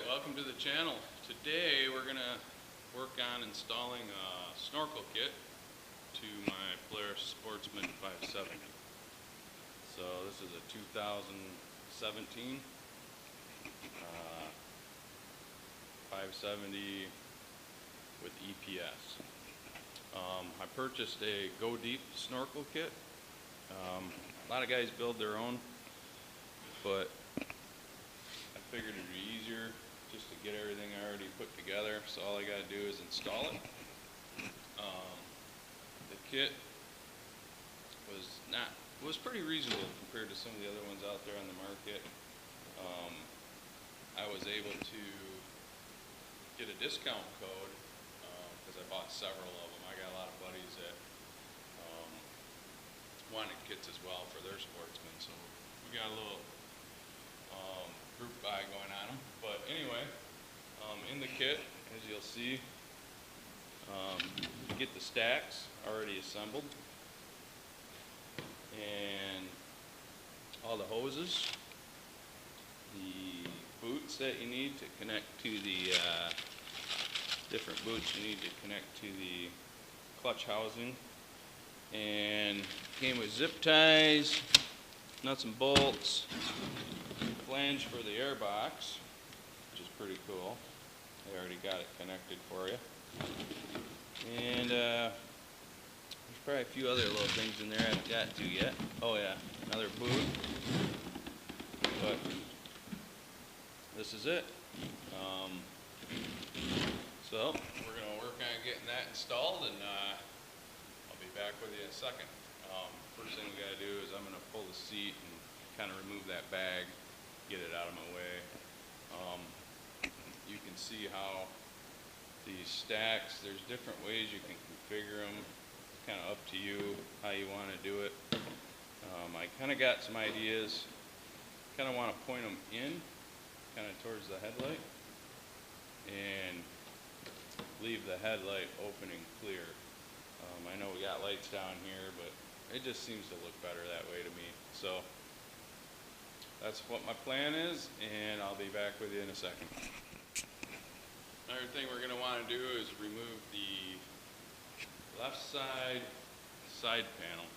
Alright, welcome to the channel. Today we're going to work on installing a snorkel kit to my Polaris Sportsman 570. So this is a 2017 570 with EPS. I purchased a Go Deep Snorkel kit. A lot of guys build their own, but I figured it'd be easier just to get everything already put together, so all I gotta do is install it. The kit was pretty reasonable compared to some of the other ones out there on the market. I was able to get a discount code because I bought several of them. I got a lot of buddies that wanted kits as well for their Sportsmen, so we got a little group buy going on them. But anyway, in the kit, as you'll see, you get the stacks already assembled and all the hoses, the boots that you need to connect to the different boots you need to connect to the clutch housing, and came with zip ties, nuts and bolts, flange for the air box, which is pretty cool. They already got it connected for you. And there's probably a few other little things in there I haven't got to yet. Oh yeah, another boot. But this is it. So we're going to work on getting that installed, and I'll be back with you in a second. First thing we got to do is I'm going to pull the seat and kind of remove that bag, get it out of my way. You can see how these stacks, there's different ways you can configure them. It's kind of up to you how you want to do it. I kind of got some ideas. Kind of want to point them in, kind of towards the headlight, and leave the headlight opening clear. I know we got lights down here, but it just seems to look better that way to me. So that's what my plan is, and I'll be back with you in a second. Another thing we're going to want to do is remove the left side panel.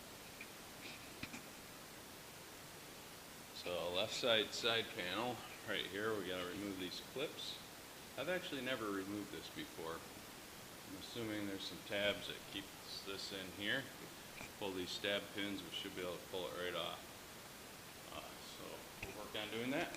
So left side panel, right here, we got to remove these clips. I've actually never removed this before. I'm assuming there's some tabs that keep this in here. Pull these stab pins, we should be able to pull it right off. So we'll work on doing that.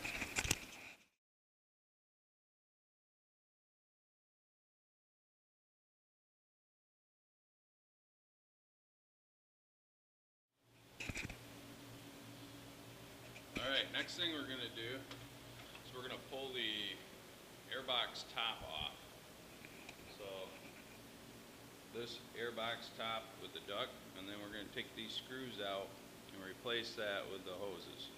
Alright, next thing we're going to do is we're going to pull the airbox top off. So this airbox top with the duct, and then we're going to take these screws out and replace that with the hoses.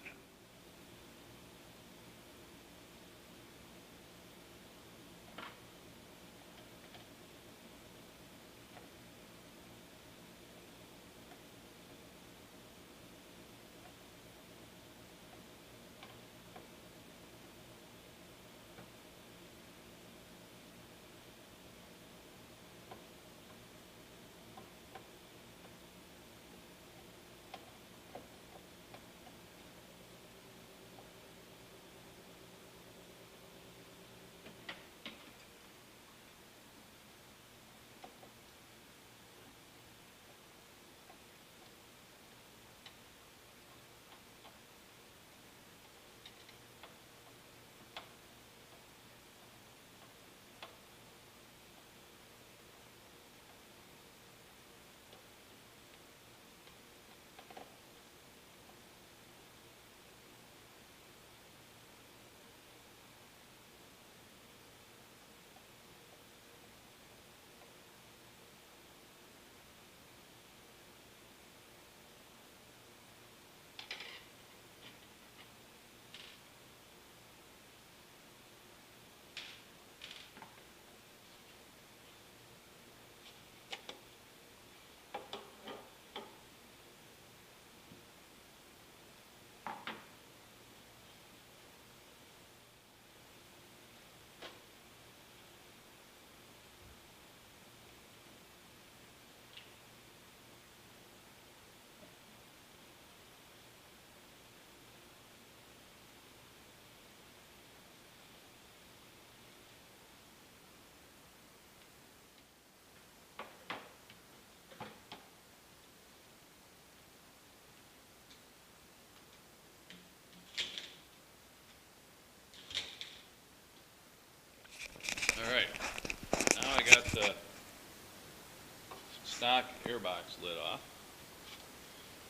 airbox lid off.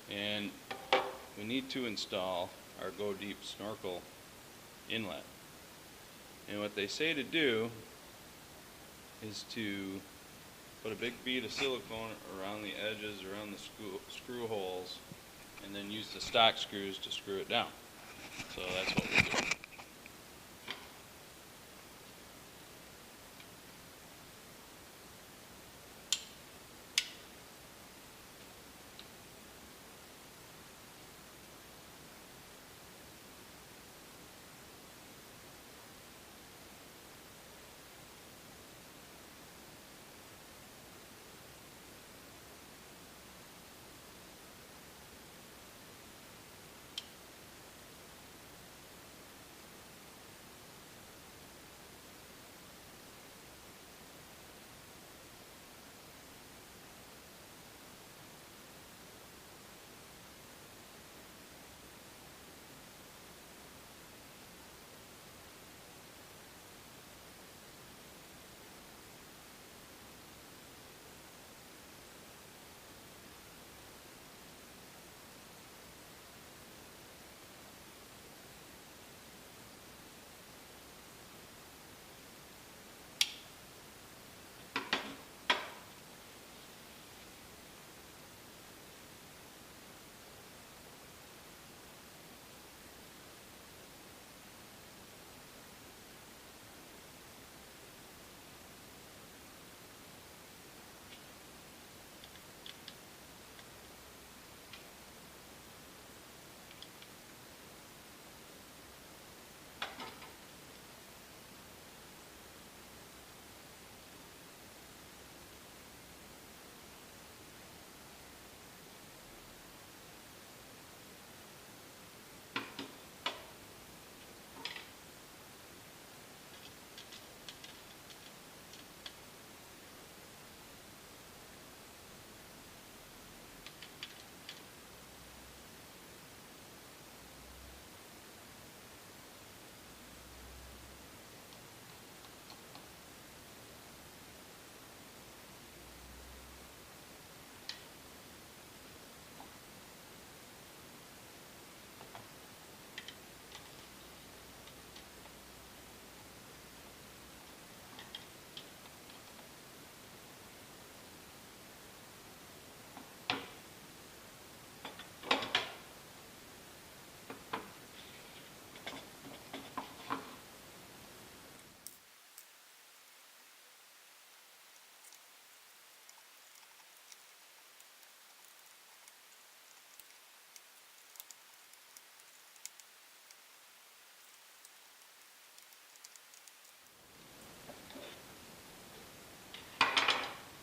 And we need to install our Go Deep Snorkel inlet. And what they say to do is to put a big bead of silicone around the edges, around the screw holes, and then use the stock screws to screw it down. So that's what we'll do.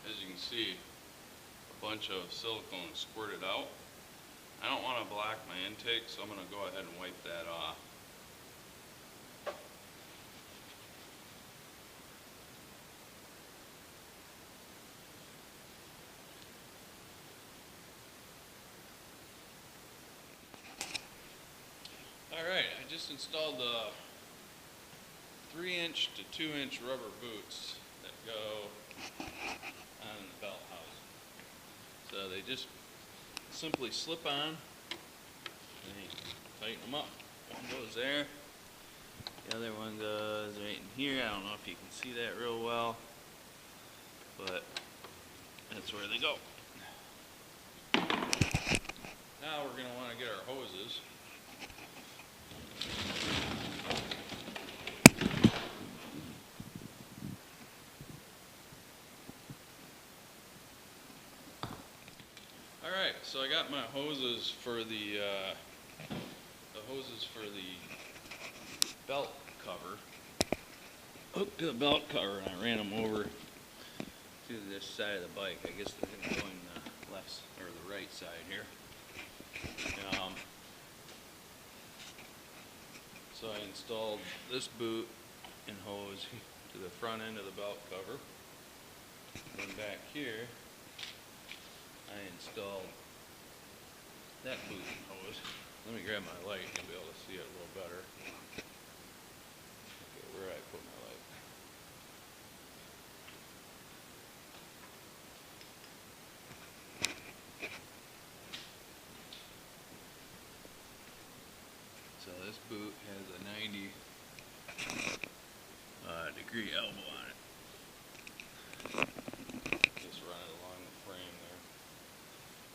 As you can see, a bunch of silicone squirted out. I don't want to block my intake, so I'm going to go ahead and wipe that off. Alright, I just installed the 3-inch to 2-inch rubber boots that go on the belt house. So they just simply slip on and you tighten them up. One goes there, the other one goes right in here. I don't know if you can see that real well, but that's where they go. Now we're going to want to get our hoses. Alright, so I got my hoses for the belt cover. Hooked to the belt cover, and I ran them over to this side of the bike. I guess they're going to go in the left or the right side here. So I installed this boot and hose to the front end of the belt cover. And back here, I installed that boot and hose. Let me grab my light, you'll be able to see it a little better. Okay, where did I put my light? boot has a 90 degree elbow on it. Just run it along the frame there.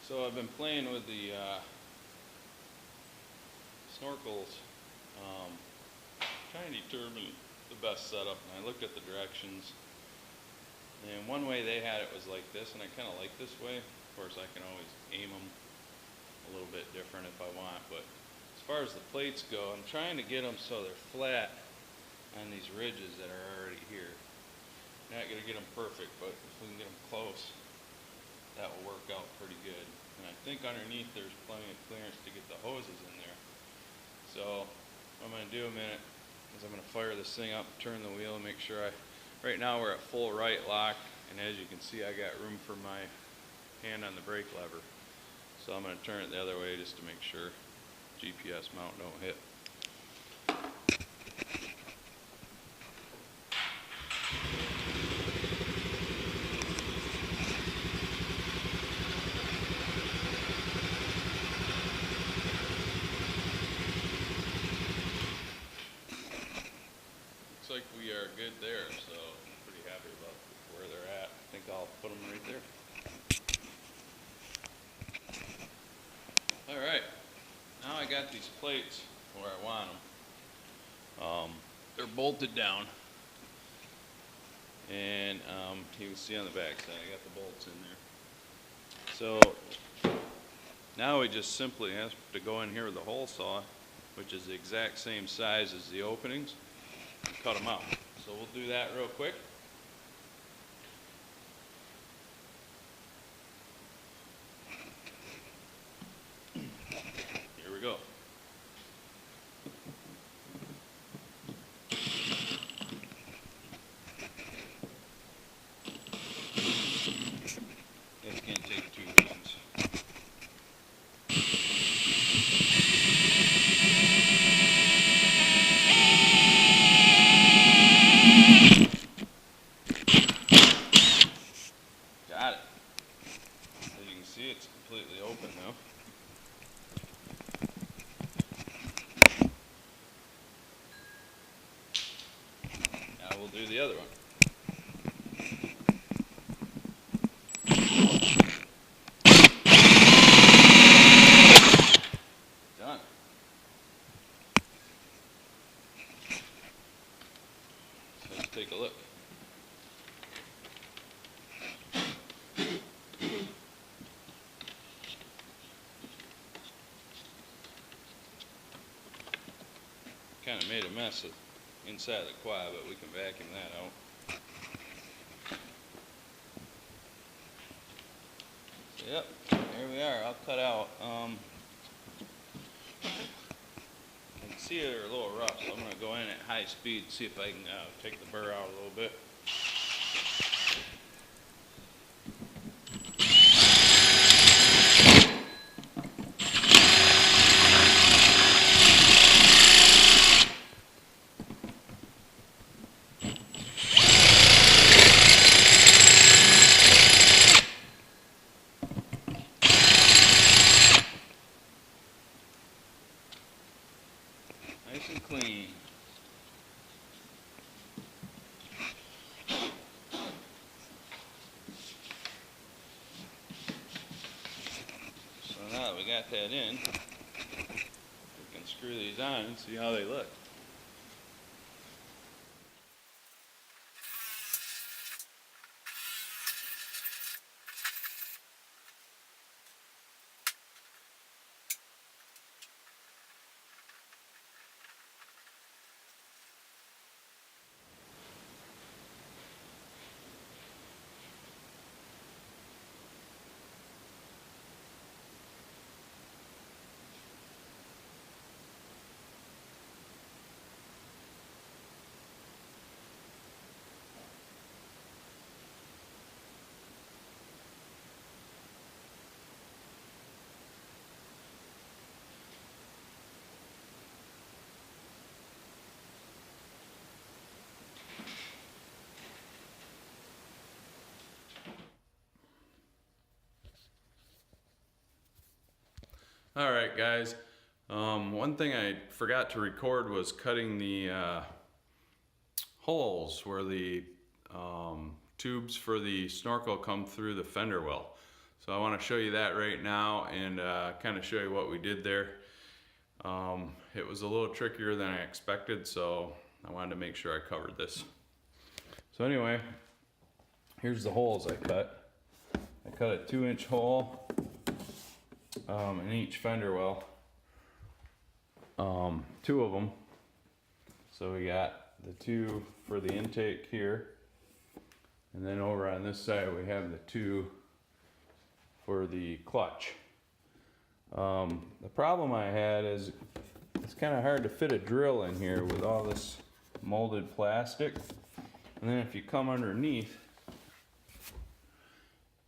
So I've been playing with the Snorkels, trying to determine the best setup, and I looked at the directions, and one way they had it was like this, and I kind of like this way. Of course, I can always aim them a little bit different if I want, but as far as the plates go, I'm trying to get them so they're flat on these ridges that are already here. Not going to get them perfect, but if we can get them close, that will work out pretty good. And I think underneath there's plenty of clearance to get the hoses in there. So what I'm going to do in a minute is I'm going to fire this thing up, turn the wheel, and make sure right now we're at full right lock, and as you can see I got room for my hand on the brake lever. So I'm going to turn it the other way just to make sure GPS mount don't hit. Looks like we are good there, so I'm pretty happy about where they're at. I think I'll put them right there. Alright, now I got these plates where I want them. They're bolted down, and you can see on the back side I got the bolts in there. So now we just simply have to go in here with the hole saw, which is the exact same size as the openings, and cut them out. So we'll do that real quick. Here we go. This can't take 2 hands. Got it. As you can see, it's completely open now. Now we'll do the other one. Done. So let's take a look. Kind of made a mess of inside the quad, but we can vacuum that out. Yep, there we are. I'll cut out. You can see they're a little rough, so I'm going to go in at high speed and see if I can take the burr out a little bit. Nice and clean. So now that we got that in, we can screw these on and see how they look. All right, guys. One thing I forgot to record was cutting the holes where the tubes for the snorkel come through the fender well. So I want to show you that right now and kind of show you what we did there. It was a little trickier than I expected, so I wanted to make sure I covered this. So anyway, here's the holes I cut. I cut a 2-inch hole in each fender well. 2 of them. So we got the 2 for the intake here, and then over on this side we have the 2 for the clutch. The problem I had is it's kind of hard to fit a drill in here with all this molded plastic, and then if you come underneath,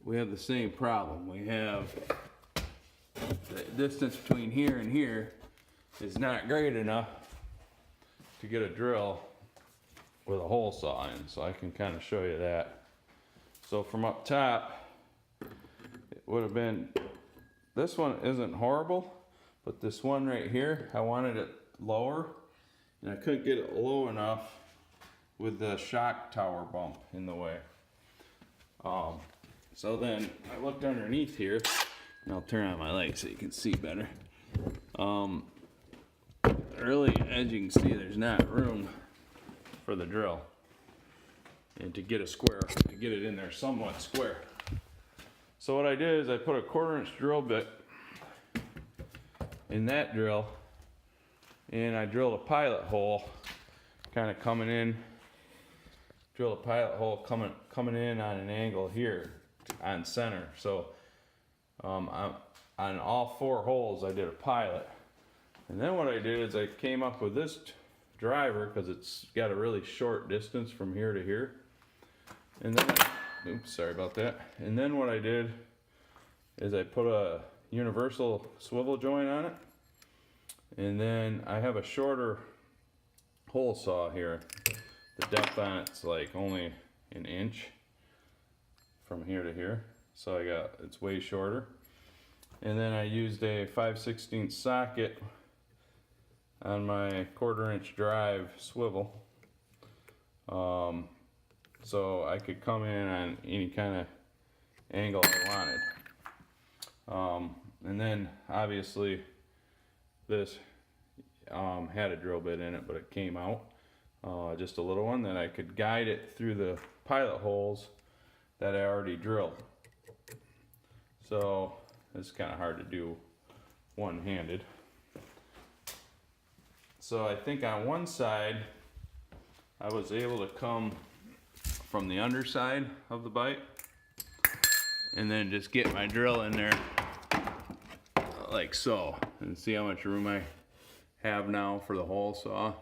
we have the same problem. We have the distance between here and here is not great enough to get a drill with a hole saw in, so I can kind of show you that. So from up top, it would have been, this one isn't horrible, but this one right here, I wanted it lower, and I couldn't get it low enough with the shock tower bump in the way. So then I looked underneath here, and I'll turn on my light so you can see better. Really, as you can see, there's not room for the drill, and to get a square, to get it in there somewhat square. So what I did is I put a 1/4-inch drill bit in that drill, and I drilled a pilot hole kind of coming in, drill a pilot hole coming in on an angle here on center. So on all 4 holes I did a pilot. And then what I did is I came up with this driver, because it's got a really short distance from here to here. And then, oops, sorry about that. And then what I did is I put a universal swivel joint on it. And then I have a shorter hole saw here. The depth on it's like only 1 inch from here to here. So it's way shorter. And then I used a 5/16 socket on my 1/4-inch drive swivel, so I could come in on any kind of angle I wanted. And then obviously this had a drill bit in it, but it came out, just a little one that I could guide it through the pilot holes that I already drilled. So it's kind of hard to do one-handed. So I think on one side, I was able to come from the underside of the bite and then just get my drill in there like so, and see how much room I have now for the hole saw.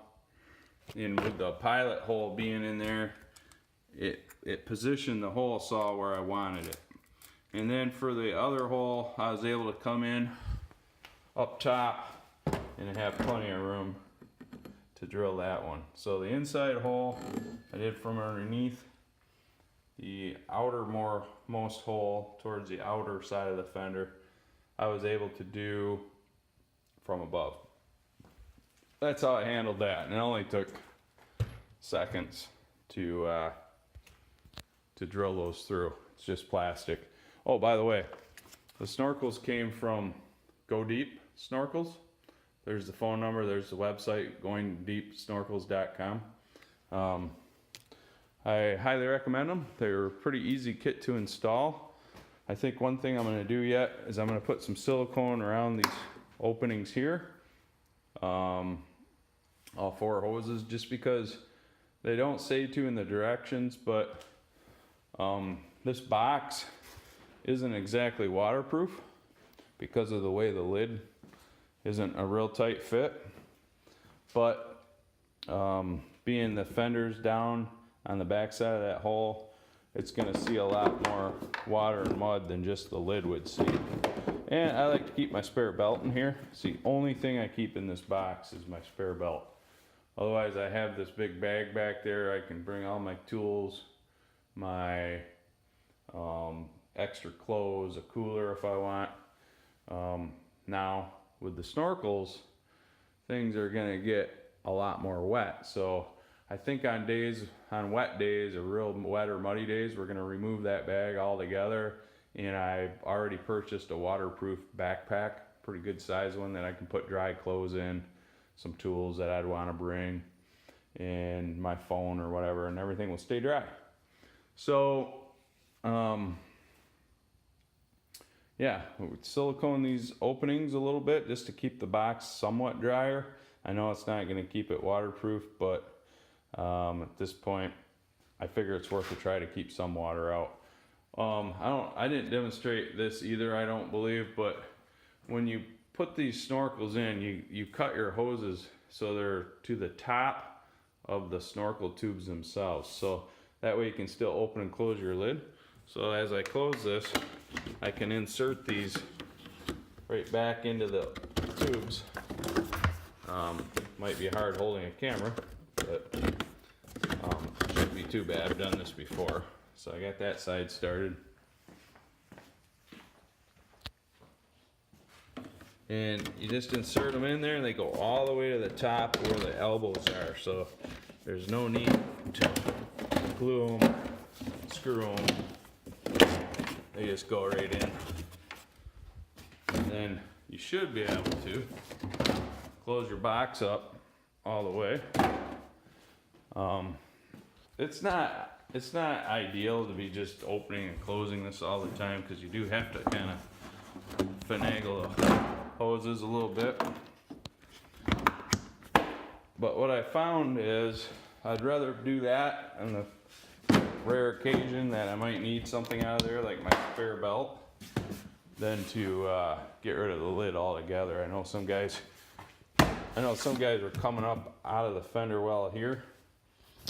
And with the pilot hole being in there, it positioned the hole saw where I wanted it. And then for the other hole, I was able to come in up top and have plenty of room to drill that one. So the inside hole I did from underneath, the outermost hole towards the outer side of the fender I was able to do from above. That's how I handled that, and it only took seconds to drill those through. It's just plastic. Oh, by the way, the snorkels came from Go Deep Snorkels. There's the phone number, there's the website, goingdeepsnorkels.com. I highly recommend them. They're a pretty easy kit to install. I think one thing I'm going to do yet is I'm going to put some silicone around these openings here. All 4 hoses, just because they don't say to in the directions, but this box isn't exactly waterproof because of the way the lid isn't a real tight fit. But being the fenders down on the back side of that hole, it's going to see a lot more water and mud than just the lid would see. And I like to keep my spare belt in here. It's the only thing I keep in this box is my spare belt. Otherwise, I have this big bag back there. I can bring all my tools, my extra clothes, a cooler if I want. Now with the snorkels, things are gonna get a lot more wet. So I think on wet days, or real wet or muddy days, we're gonna remove that bag altogether. And I've already purchased a waterproof backpack, pretty good size one that I can put dry clothes in, some tools that I'd wanna bring, and my phone or whatever, and everything will stay dry. So, yeah, silicone these openings a little bit just to keep the box somewhat drier. I know it's not gonna keep it waterproof, but at this point, I figure it's worth a try to keep some water out. I didn't demonstrate this either, I don't believe, but when you put these snorkels in, you cut your hoses so they're to the top of the snorkel tubes themselves. So that way you can still open and close your lid. So as I close this, I can insert these right back into the tubes. Might be hard holding a camera, but shouldn't be too bad. I've done this before. So I got that side started. And you just insert them in there and they go all the way to the top where the elbows are. So there's no need to glue them, screw them. They just go right in. And then you should be able to close your box up all the way. It's not ideal to be just opening and closing this all the time, because you do have to kind of finagle the hoses a little bit. But what I found is I'd rather do that on the rare occasion that I might need something out of there, like my spare belt, than to get rid of the lid altogether. I know some guys are coming up out of the fender well here.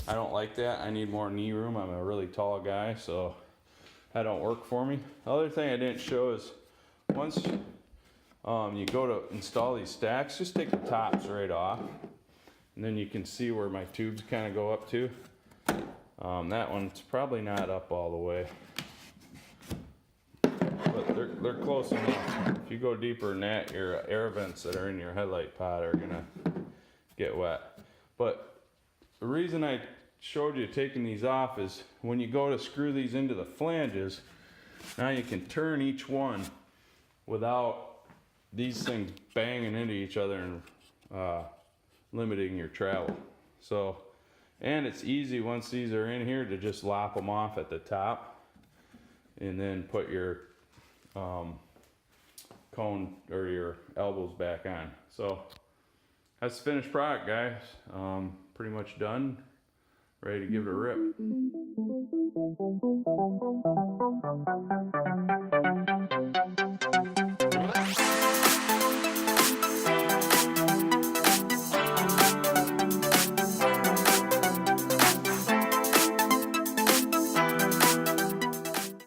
I don't like that. I need more knee room. I'm a really tall guy, so that don't work for me. The other thing I didn't show is once you go to install these stacks, just take the tops right off, and then you can see where my tubes kind of go up to. That one's probably not up all the way, but they're close enough. If you go deeper than that, your air vents that are in your headlight pod are gonna get wet. But the reason I showed you taking these off is when you go to screw these into the flanges, now you can turn each one without these things banging into each other and limiting your travel. So, and it's easy once these are in here to just lop them off at the top and then put your cone or your elbows back on. So that's the finished product, guys. Pretty much done, ready to give it a rip.